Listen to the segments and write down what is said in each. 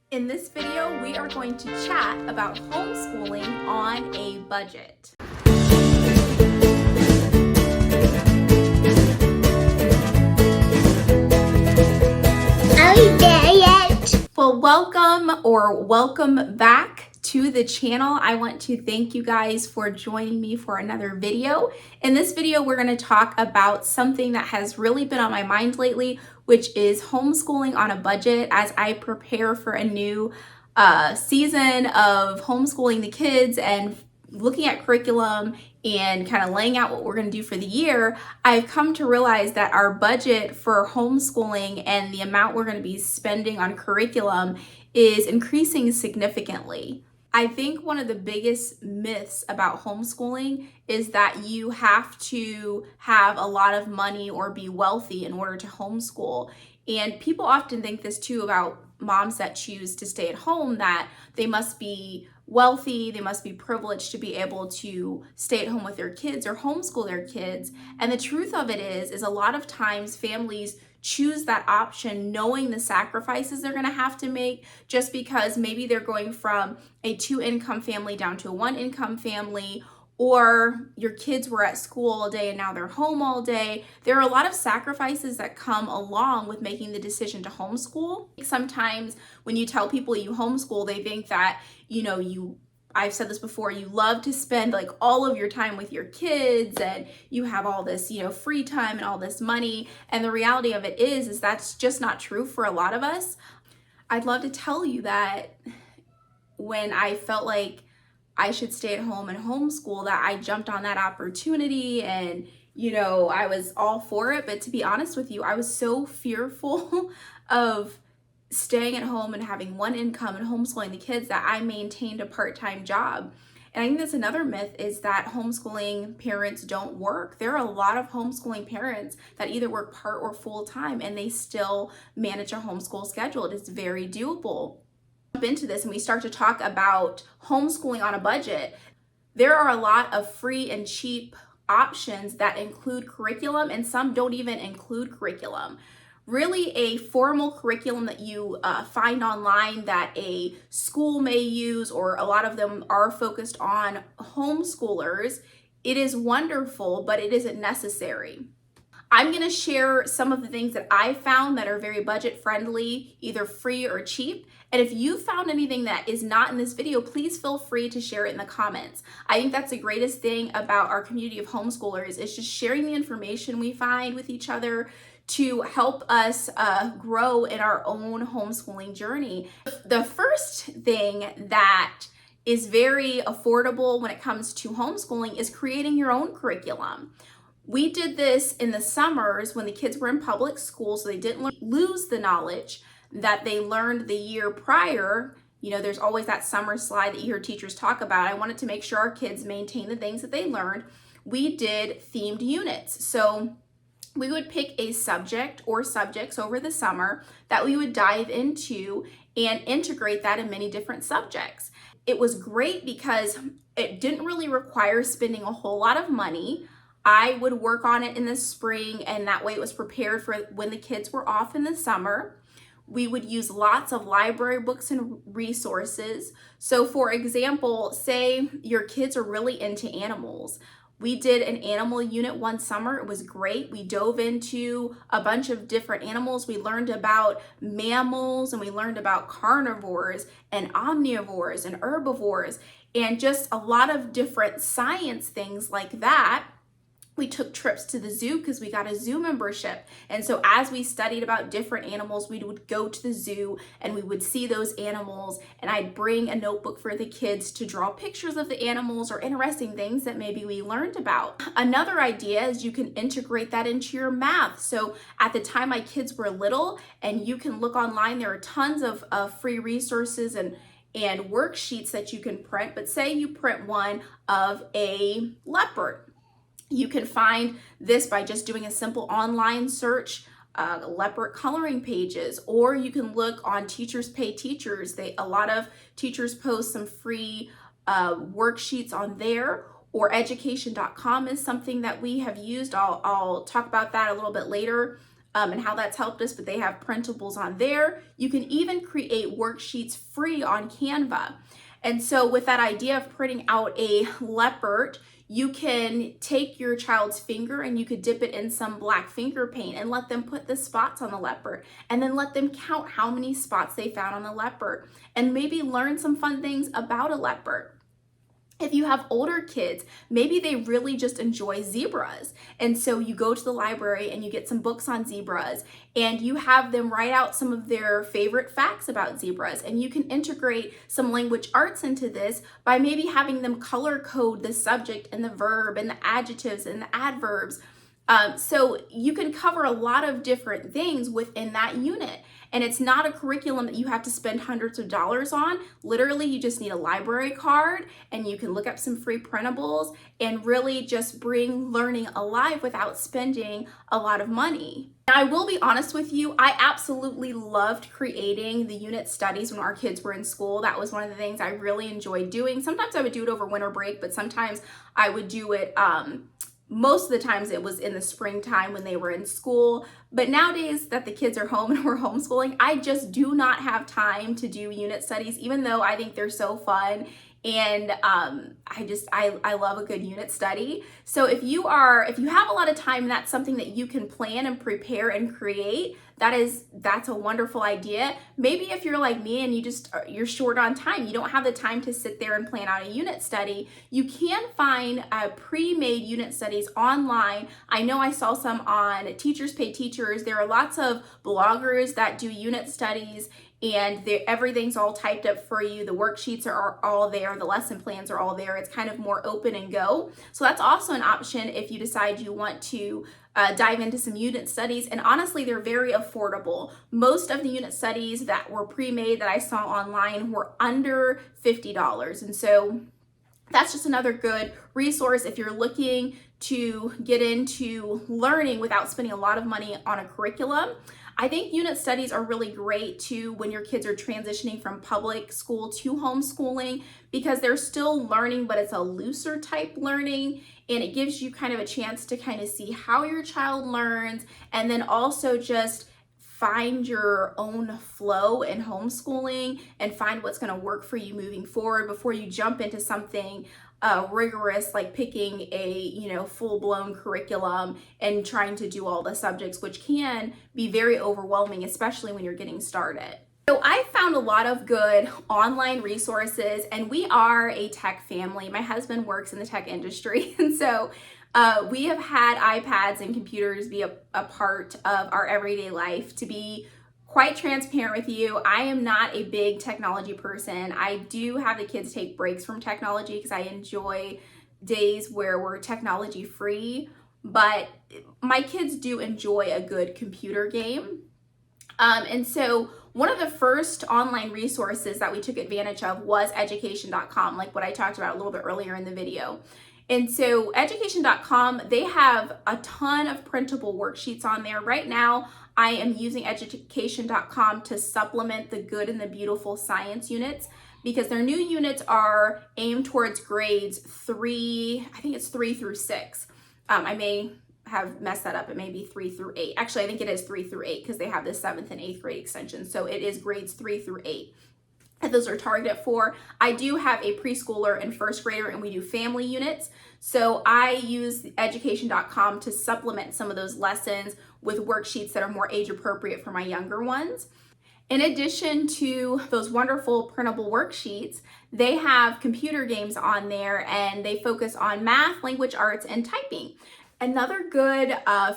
In this video, we are going to chat about homeschooling on a budget. Are we there yet? Well, welcome back to the channel. I want to thank you guys for joining me for another video. In this video, we're going to talk about something that has really been on my mind lately, which is homeschooling on a budget as I prepare for a new season of homeschooling the kids and looking at curriculum and kind of laying out what we're going to do for the year. I've come to realize that our budget for homeschooling and the amount we're going to be spending on curriculum is increasing significantly. I think one of the biggest myths about homeschooling is that you have to have a lot of money or be wealthy in order to homeschool. And people often think this too about moms that choose to stay at home, that they must be wealthy, they must be privileged to be able to stay at home with their kids or homeschool their kids. And the truth of it is a lot of times families choose that option knowing the sacrifices they're going to have to make, just because maybe they're going from a 2-income family down to a 1-income family, or your kids were at school all day and now they're home all day. There are a lot of sacrifices that come along with making the decision to homeschool. Sometimes when you tell people you homeschool, they think that, I've said this before, you love to spend like all of your time with your kids and you have all this, free time and all this money. And the reality of it is that's just not true for a lot of us. I'd love to tell you that when I felt like I should stay at home and homeschool, that I jumped on that opportunity and, I was all for it. But to be honest with you, I was so fearful of staying at home and having one income and homeschooling the kids that I maintained a part-time job. And I think that's another myth, is that homeschooling parents don't work. There are a lot of homeschooling parents that either work part or full-time and they still manage a homeschool schedule. It is very doable. Into this and we start to talk about homeschooling on a budget, there are a lot of free and cheap options that include curriculum, and some don't even include curriculum. Really, a formal curriculum that you find online that a school may use, or a lot of them are focused on homeschoolers, it is wonderful, but it isn't necessary. I'm going to share some of the things that I found that are very budget friendly, either free or cheap. And if you found anything that is not in this video, please feel free to share it in the comments. I think that's the greatest thing about our community of homeschoolers, is just sharing the information we find with each other to help us grow in our own homeschooling journey. The first thing that is very affordable when it comes to homeschooling is creating your own curriculum. We did this in the summers when the kids were in public school, so they didn't lose the knowledge that they learned the year prior. There's always that summer slide that you hear teachers talk about. I wanted to make sure our kids maintain the things that they learned. We did themed units. So we would pick a subject or subjects over the summer that we would dive into and integrate that in many different subjects. It was great because it didn't really require spending a whole lot of money. I would work on it in the spring, and that way it was prepared for when the kids were off in the summer. We would use lots of library books and resources. So for example, say your kids are really into animals. We did an animal unit one summer. It was great. We dove into a bunch of different animals. We learned about mammals, and we learned about carnivores and omnivores and herbivores, and just a lot of different science things like that. We took trips to the zoo because we got a zoo membership. And so as we studied about different animals, we would go to the zoo and we would see those animals, and I'd bring a notebook for the kids to draw pictures of the animals or interesting things that maybe we learned about. Another idea is you can integrate that into your math. So at the time my kids were little, and you can look online, there are tons of free resources and worksheets that you can print, but say you print one of a leopard. You can find this by just doing a simple online search, leopard coloring pages, or you can look on Teachers Pay Teachers. A lot of teachers post some free worksheets on there, or education.com is something that we have used. I'll talk about that a little bit later. and how that's helped us, but they have printables on there. You can even create worksheets free on Canva. And so with that idea of printing out a leopard, you can take your child's finger and you could dip it in some black finger paint and let them put the spots on the leopard, and then let them count how many spots they found on the leopard, and maybe learn some fun things about a leopard. If you have older kids, maybe they really just enjoy zebras. And so you go to the library and you get some books on zebras, and you have them write out some of their favorite facts about zebras. And you can integrate some language arts into this by maybe having them color code the subject and the verb and the adjectives and the adverbs. So you can cover a lot of different things within that unit. And it's not a curriculum that you have to spend hundreds of dollars on. Literally, you just need a library card, and you can look up some free printables and really just bring learning alive without spending a lot of money. Now, I will be honest with you, I absolutely loved creating the unit studies when our kids were in school. That was one of the things I really enjoyed doing. Sometimes I would do it over winter break, but sometimes I would do it most of the times it was in the springtime when they were in school. But nowadays that the kids are home and we're homeschooling, I just do not have time to do unit studies, even though I think they're so fun. And I love a good unit study. So if you have a lot of time and that's something that you can plan and prepare and create, that's a wonderful idea. Maybe if you're like me and you're short on time, you don't have the time to sit there and plan out a unit study, you can find pre-made unit studies online. I know I saw some on Teachers Pay Teachers. There are lots of bloggers that do unit studies, and everything's all typed up for you. The worksheets are all there. The lesson plans are all there. It's kind of more open and go. So that's also an option if you decide you want to dive into some unit studies. And honestly, they're very affordable. Most of the unit studies that were pre-made that I saw online were under $50. And so that's just another good resource if you're looking to get into learning without spending a lot of money on a curriculum. I think unit studies are really great too when your kids are transitioning from public school to homeschooling, because they're still learning, but it's a looser type learning, and it gives you kind of a chance to kind of see how your child learns, and then also just find your own flow in homeschooling and find what's going to work for you moving forward before you jump into something rigorous, like picking a full-blown curriculum and trying to do all the subjects, which can be very overwhelming, especially when you're getting started. So I found a lot of good online resources, and we are a tech family. My husband works in the tech industry, and so we have had iPads and computers be a part of our everyday life. To be quite transparent with you, I am not a big technology person. I do have the kids take breaks from technology because I enjoy days where we're technology free, but my kids do enjoy a good computer game. And so one of the first online resources that we took advantage of was education.com, like what I talked about a little bit earlier in the video. And so education.com, they have a ton of printable worksheets on there. Right now, I am using education.com to supplement the good and the beautiful science units, because their new units are aimed towards grades 3, I think it's 3 through 6. I may have messed that up. It may be 3 through 8. Actually, I think it is 3 through 8 because they have the 7th and 8th grade extension. So it is grades 3 through 8. And those are targeted for. I do have a preschooler and first grader, and we do family units. So I use education.com to supplement some of those lessons with worksheets that are more age appropriate for my younger ones. In addition to those wonderful printable worksheets, they have computer games on there, and they focus on math, language arts, and typing. Another good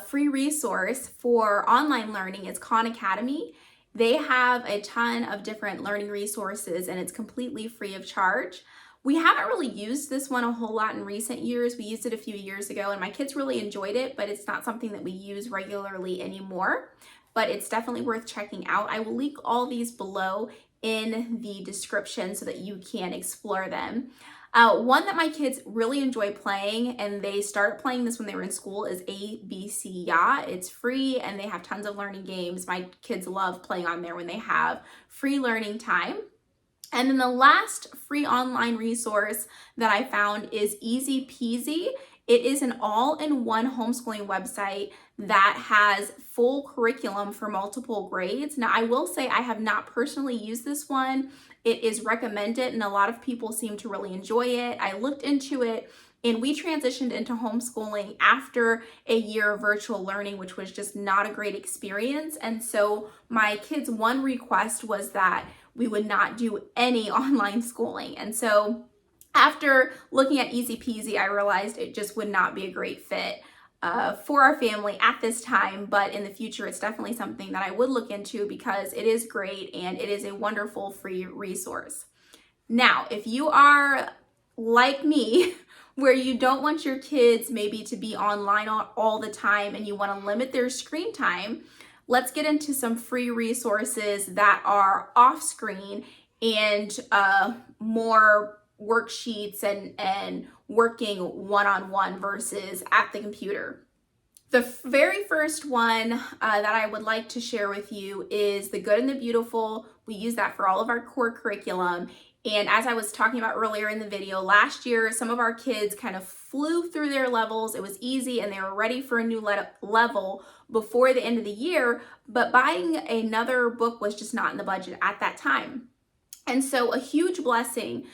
free resource for online learning is Khan Academy. They have a ton of different learning resources, and it's completely free of charge. We haven't really used this one a whole lot in recent years. We used it a few years ago, and my kids really enjoyed it, but it's not something that we use regularly anymore. But it's definitely worth checking out. I will link all these below in the description so that you can explore them. One that my kids really enjoy playing, and they started playing this when they were in school, is ABC Ya. It's free, and they have tons of learning games. My kids love playing on there when they have free learning time. And then the last free online resource that I found is Easy Peasy. It is an all-in-one homeschooling website that has full curriculum for multiple grades. Now, I will say I have not personally used this one. It is recommended and a lot of people seem to really enjoy it. I looked into it and we transitioned into homeschooling after a year of virtual learning, which was just not a great experience. And so my kids' one request was that we would not do any online schooling. And so after looking at Easy Peasy, I realized it just would not be a great fit for our family at this time, but in the future, it's definitely something that I would look into because it is great and it is a wonderful free resource. Now, if you are like me, where you don't want your kids maybe to be online all the time and you want to limit their screen time, let's get into some free resources that are off screen and more worksheets and working one-on-one versus at the computer. The very first one that I would like to share with you is The Good and the Beautiful. We use that for all of our core curriculum. And as I was talking about earlier in the video, last year, some of our kids kind of flew through their levels. It was easy and they were ready for a new level before the end of the year, but buying another book was just not in the budget at that time. And so a huge blessing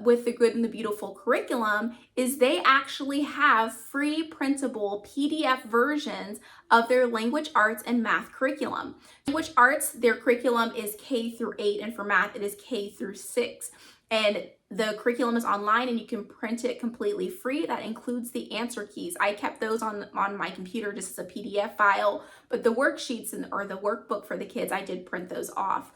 with the Good and the Beautiful curriculum is they actually have free printable PDF versions of their language arts and math curriculum. Language arts, their curriculum is K through 8, and for math, it is K through 6. And the curriculum is online and you can print it completely free. That includes the answer keys. I kept those on my computer just as a PDF file, but the worksheets or the workbook for the kids, I did print those off.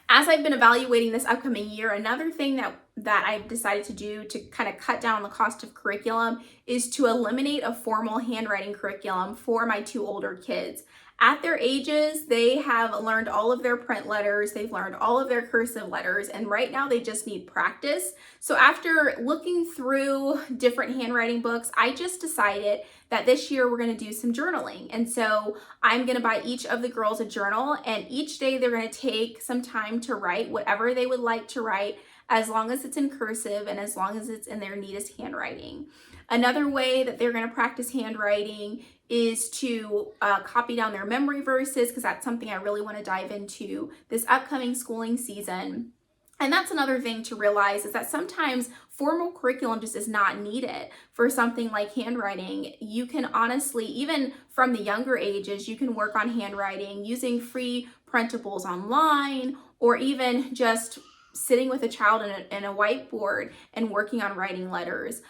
As I've been evaluating this upcoming year, another thing that I've decided to do to kind of cut down the cost of curriculum is to eliminate a formal handwriting curriculum for my two older kids. At their ages, they have learned all of their print letters, they've learned all of their cursive letters, and right now they just need practice. So after looking through different handwriting books, I just decided that this year we're going to do some journaling. And so I'm going to buy each of the girls a journal, and each day they're going to take some time to write whatever they would like to write, as long as it's in cursive and as long as it's in their neatest handwriting. Another way that they're going to practice handwriting is to copy down their memory verses, because that's something I really want to dive into this upcoming schooling season. And that's another thing to realize, is that sometimes formal curriculum just is not needed for something like handwriting. You can honestly, even from the younger ages, you can work on handwriting using free printables online, or even just sitting with a child in a whiteboard and working on writing letters.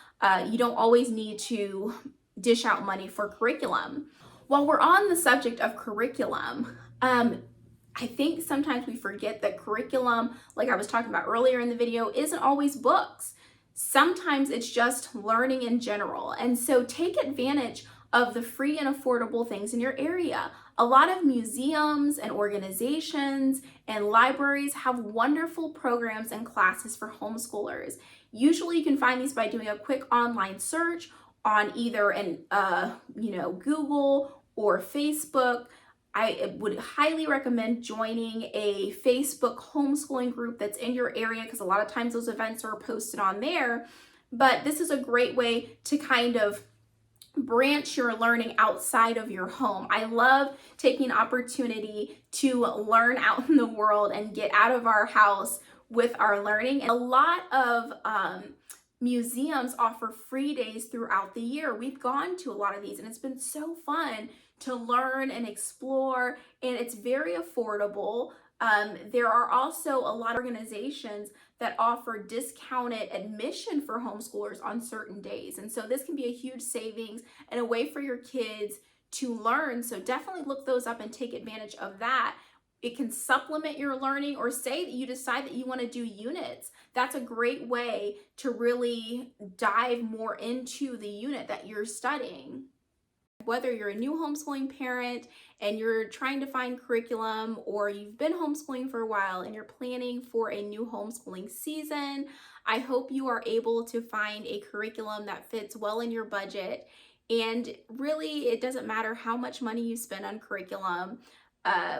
You don't always need to dish out money for curriculum. While we're on the subject of curriculum, I think sometimes we forget that curriculum, like I was talking about earlier in the video, isn't always books. Sometimes it's just learning in general. And so take advantage of the free and affordable things in your area. A lot of museums and organizations and libraries have wonderful programs and classes for homeschoolers. Usually you can find these by doing a quick online search on either Google or Facebook. I would highly recommend joining a Facebook homeschooling group that's in your area, because a lot of times those events are posted on there. But this is a great way to kind of branch your learning outside of your home. I love taking opportunity to learn out in the world and get out of our house with our learning. And a lot of museums offer free days throughout the year. We've gone to a lot of these and it's been so fun to learn and explore, and it's very affordable. There are also a lot of organizations that offer discounted admission for homeschoolers on certain days. And so this can be a huge savings and a way for your kids to learn. So definitely look those up and take advantage of that. It can supplement your learning, or say that you decide that you want to do units. That's a great way to really dive more into the unit that you're studying. Whether you're a new homeschooling parent and you're trying to find curriculum, or you've been homeschooling for a while and you're planning for a new homeschooling season, I hope you are able to find a curriculum that fits well in your budget. And really, it doesn't matter how much money you spend on curriculum.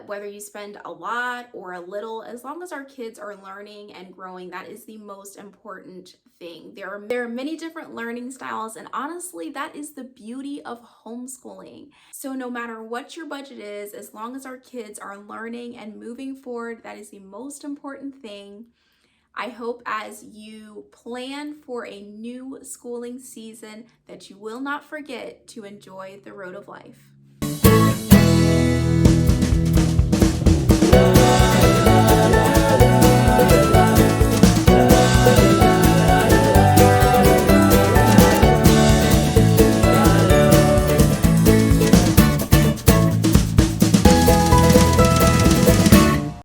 Whether you spend a lot or a little, as long as our kids are learning and growing, that is the most important thing. There are many different learning styles, and honestly, that is the beauty of homeschooling. So no matter what your budget is, as long as our kids are learning and moving forward, that is the most important thing. I hope as you plan for a new schooling season that you will not forget to enjoy the road of life.